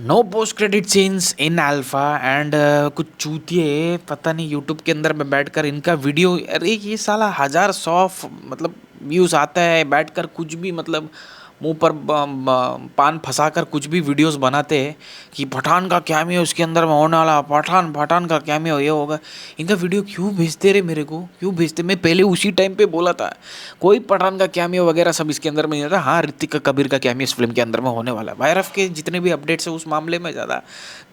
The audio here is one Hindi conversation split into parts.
No post credit scenes in alpha and कुछ चूतिए पता नहीं यूट्यूब के अंदर में बैठकर इनका वीडियो, अरे ये साला हजार सौ मतलब व्यूज़ आता है, बैठकर कुछ भी मतलब मुंह पर पान फंसा कर कुछ भी वीडियोस बनाते हैं कि पठान का कैमियो उसके अंदर में होने वाला, पठान पठान का कैमियो ये होगा। इनका वीडियो क्यों भेजते रहे मेरे को, क्यों भेजते? मैं पहले उसी टाइम पे बोला था कोई पठान का कैमियो वगैरह सब इसके अंदर में नहीं था। हाँ, ऋतिक का कबीर का कैमियो इस फिल्म के अंदर में होने वाला है। वायरफ के जितने भी अपडेट्स है उस मामले में ज़्यादा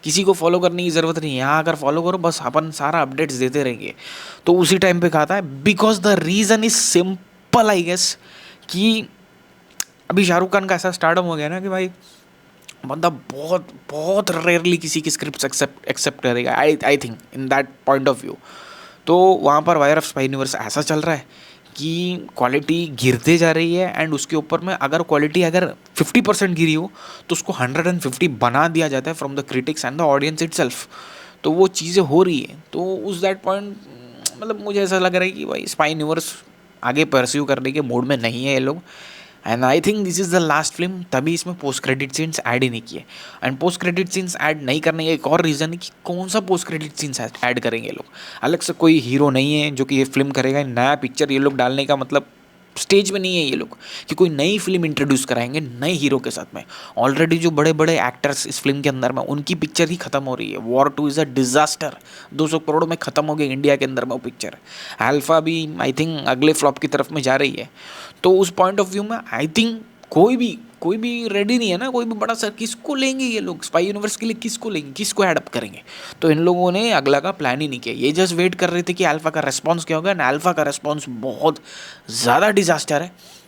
किसी को फॉलो करने की ज़रूरत नहीं है। यहाँ अगर फॉलो करो बस अपन सारा अपडेट्स देते रहेंगे। तो उसी टाइम पे कहा था because the reason is simple I guess कि अभी शाहरुख खान का ऐसा स्टार्डम हो गया ना कि भाई बंदा बहुत बहुत रेयरली किसी की स्क्रिप्ट एक्सेप्ट करेगा। I think in that point of view तो वहाँ पर वायर ऑफ स्पाई यूनिवर्स ऐसा चल रहा है कि क्वालिटी गिरते जा रही है एंड उसके ऊपर में अगर क्वालिटी अगर 50% गिरी हो तो उसको 150 बना दिया जाता है from the critics and the audience itself. तो वो चीज़ें हो रही है। तो उस दैट पॉइंट मतलब मुझे ऐसा लग रहा है कि भाई स्पाई यूनिवर्स आगे परस्यू करने के मूड में नहीं है ये लोग। And I think this is the last film, तभी इसमें पोस्ट क्रेडिट सीन्स ऐड ही नहीं किए। And post credit scenes add नहीं करने का एक और रीज़न है कि कौन सा पोस्ट क्रेडिट सीन्स ऐड करेंगे लोग। अलग से कोई हीरो नहीं है जो कि ये फिल्म करेगा, नया पिक्चर ये लोग डालने का मतलब स्टेज में नहीं है ये लोग कि कोई नई फिल्म इंट्रोड्यूस कराएंगे नए हीरो के साथ में। ऑलरेडी जो बड़े बड़े एक्टर्स इस फिल्म के अंदर में उनकी पिक्चर ही खत्म हो रही है। War 2 is a disaster, 200 crore में खत्म हो गई इंडिया के अंदर में वो पिक्चर। अल्फा भी आई थिंक अगले फ्लॉप की तरफ में जा रही है। तो उस पॉइंट ऑफ व्यू में आई थिंक कोई भी रेडी नहीं है ना, कोई भी बड़ा सर किसको लेंगे ये लोग स्पाई यूनिवर्स के लिए, किसको लेंगे, किसको एडअप करेंगे। तो इन लोगों ने अगला का प्लान ही नहीं किया। ये जस्ट वेट कर रहे थे कि अल्फा का रेस्पॉन्स क्या होगा एंड अल्फा का रेस्पॉन्स बहुत ज़्यादा डिजास्टर है।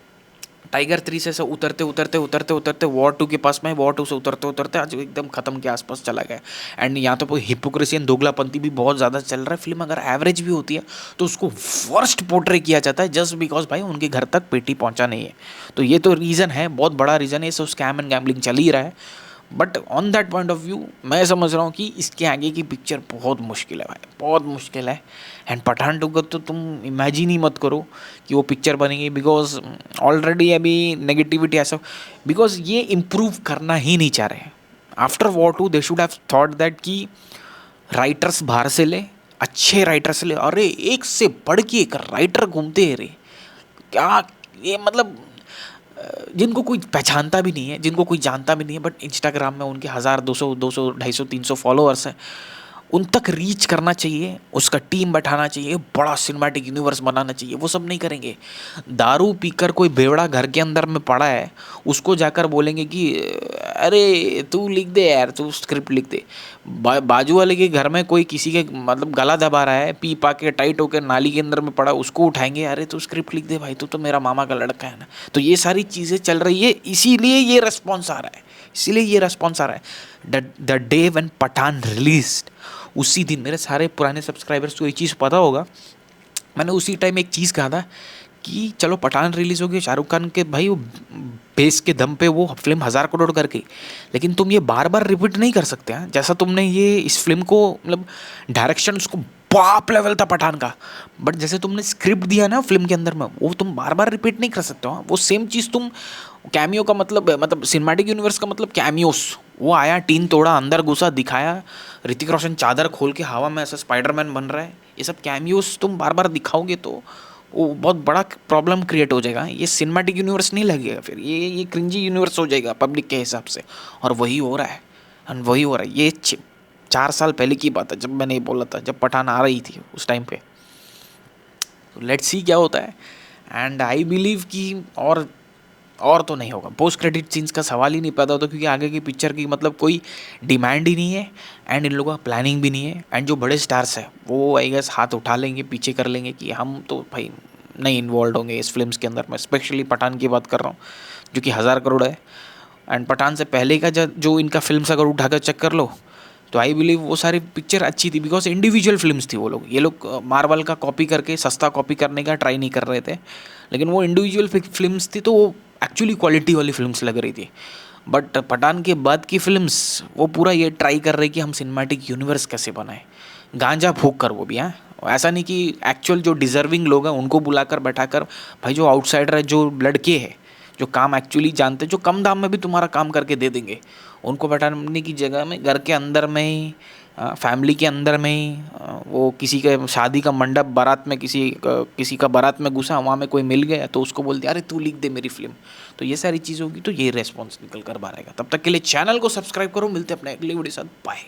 टाइगर 3 से उतरते उतरते उतरते उतरते वॉर 2 के पास में, वॉर 2 से उतरते उतरते आज एकदम खत्म के आसपास चला गया। एंड यहाँ तो हिपोक्रेसी एंड दोगलापंती भी बहुत ज़्यादा चल रहा है। फिल्म अगर एवरेज भी होती है तो उसको वर्स्ट पोर्ट्रे किया जाता है जस्ट बिकॉज भाई उनके घर तक पेटी पहुँचा नहीं है। तो ये तो रीज़न है, बहुत बड़ा रीज़न है। सब स्कैम एंड गैम्बलिंग चल ही रहा है। But on that point of view मैं समझ रहा हूँ कि इसके आगे की पिक्चर बहुत मुश्किल है भाई, बहुत मुश्किल है। एंड पठान टू का तो तुम इमेजिन ही मत करो कि वो पिक्चर बनेगी बिकॉज ऑलरेडी अभी नेगेटिविटी ऐसा, बिकॉज ये इम्प्रूव करना ही नहीं चाह रहे। After war 2 they should have thought that कि राइटर्स बाहर से ले, अच्छे राइटर्स ले। अरे एक से बढ़ के एक राइटर घूमते हैं रे, क्या ये मतलब जिनको कोई पहचानता भी नहीं है, जिनको कोई जानता भी नहीं है, बट इंस्टाग्राम में उनके 1000 200 200 250 300 फॉलोअर्स हैं। उन तक रीच करना चाहिए, उसका टीम बैठाना चाहिए, बड़ा सिनेमैटिक यूनिवर्स बनाना चाहिए। वो सब नहीं करेंगे। दारू पीकर कोई बेवड़ा घर के अंदर में पड़ा है उसको जाकर बोलेंगे कि अरे तू लिख दे यार, तू स्क्रिप्ट लिख दे। बाजू वाले के घर में कोई किसी के मतलब गला दबा रहा है, पी पा के टाइट होकर नाली के अंदर में पड़ा, उसको उठाएंगे, अरे तू स्क्रिप्ट लिख दे भाई, तू तो मेरा मामा का लड़का है ना। तो ये सारी चीज़ें चल रही है, इसीलिए ये रिस्पॉन्स आ रहा है, इसीलिए ये रिस्पॉन्स आ रहा है। The day when Pathaan released उसी दिन मेरे सारे पुराने सब्सक्राइबर्स को ये चीज़ पता होगा, मैंने उसी टाइम एक चीज़ कहा था कि चलो पठान रिलीज़ हो गई, शाहरुख खान के भाई वो बेस के दम पे वो फिल्म 1000 करोड़ कर गई, लेकिन तुम ये बार बार रिपीट नहीं कर सकते हैं। जैसा तुमने ये इस फिल्म को मतलब डायरेक्शन उसको बाप लेवल था पठान का, बट जैसे तुमने स्क्रिप्ट दिया ना फिल्म के अंदर में वो तुम बार बार रिपीट नहीं कर सकते हो। वो सेम चीज़ तुम कैमियो का मतलब सिनेमैटिक यूनिवर्स का मतलब कैमियोस, वो आया टीन तोड़ा अंदर घुसा दिखाया, ऋतिक रोशन चादर खोल के हवा में ऐसा स्पाइडरमैन बन रहा है, ये सब कैमियोस तुम बार बार दिखाओगे तो वो बहुत बड़ा प्रॉब्लम क्रिएट हो जाएगा। ये सिनेमैटिक यूनिवर्स नहीं लगेगा, फिर ये क्रिंजी यूनिवर्स हो जाएगा पब्लिक के हिसाब से। और वही हो रहा है, एंड वही हो रहा है। ये 4 साल पहले की बात है जब मैंने ये बोला था, जब पठान आ रही थी उस टाइम पे। तो लेट्स सी क्या होता है। एंड आई बिलीव कि और तो नहीं होगा, पोस्ट क्रेडिट सीन्स का सवाल ही नहीं पैदा होता क्योंकि आगे की पिक्चर की मतलब कोई डिमांड ही नहीं है एंड इन लोगों का प्लानिंग भी नहीं है। एंड जो बड़े स्टार्स हैं वो आई गेस हाथ उठा लेंगे, पीछे कर लेंगे कि हम तो भाई नहीं इन्वॉल्व होंगे इस फिल्म्स के अंदर। मैं स्पेशली पठान की बात कर रहा हूँ जो कि 1000 करोड़ है। एंड पठान से पहले का जो इनका फिल्म्स अगर उठाकर चेक कर लो तो आई बिलीव वो सारी पिक्चर अच्छी थी बिकॉज इंडिविजुअल फिल्म्स थी। ये लोग मार्वल का कॉपी करके सस्ता कॉपी करने का ट्राई नहीं कर रहे थे, लेकिन वो इंडिविजुअल फिल्म्स थी तो वो एक्चुअली क्वालिटी वाली फिल्म्स लग रही थी। बट पठान के बाद की फिल्म्स वो पूरा ये ट्राई कर रहे कि हम सिनेमैटिक यूनिवर्स कैसे बनाएं, गांजा फूक कर वो भी। हाँ, ऐसा नहीं कि एक्चुअल जो डिज़र्विंग लोग हैं उनको बुलाकर बैठाकर, भाई जो आउटसाइडर है, जो लड़के हैं जो काम एक्चुअली जानते हैं, जो कम दाम में भी तुम्हारा काम करके दे देंगे, उनको बैठाने की जगह में घर के अंदर में ही, फैमिली के अंदर में ही, वो किसी के शादी का मंडप, बारात में किसी का बारात में घुसा, वहाँ में कोई मिल गया तो उसको बोल दिया अरे तू लिख दे मेरी फिल्म। तो ये सारी चीज़ होगी तो ये रेस्पॉन्स निकल कर बाहर आएगा। तब तक के लिए चैनल को सब्सक्राइब करो, मिलते हैं अपने अगले वीडियो के साथ, बाय।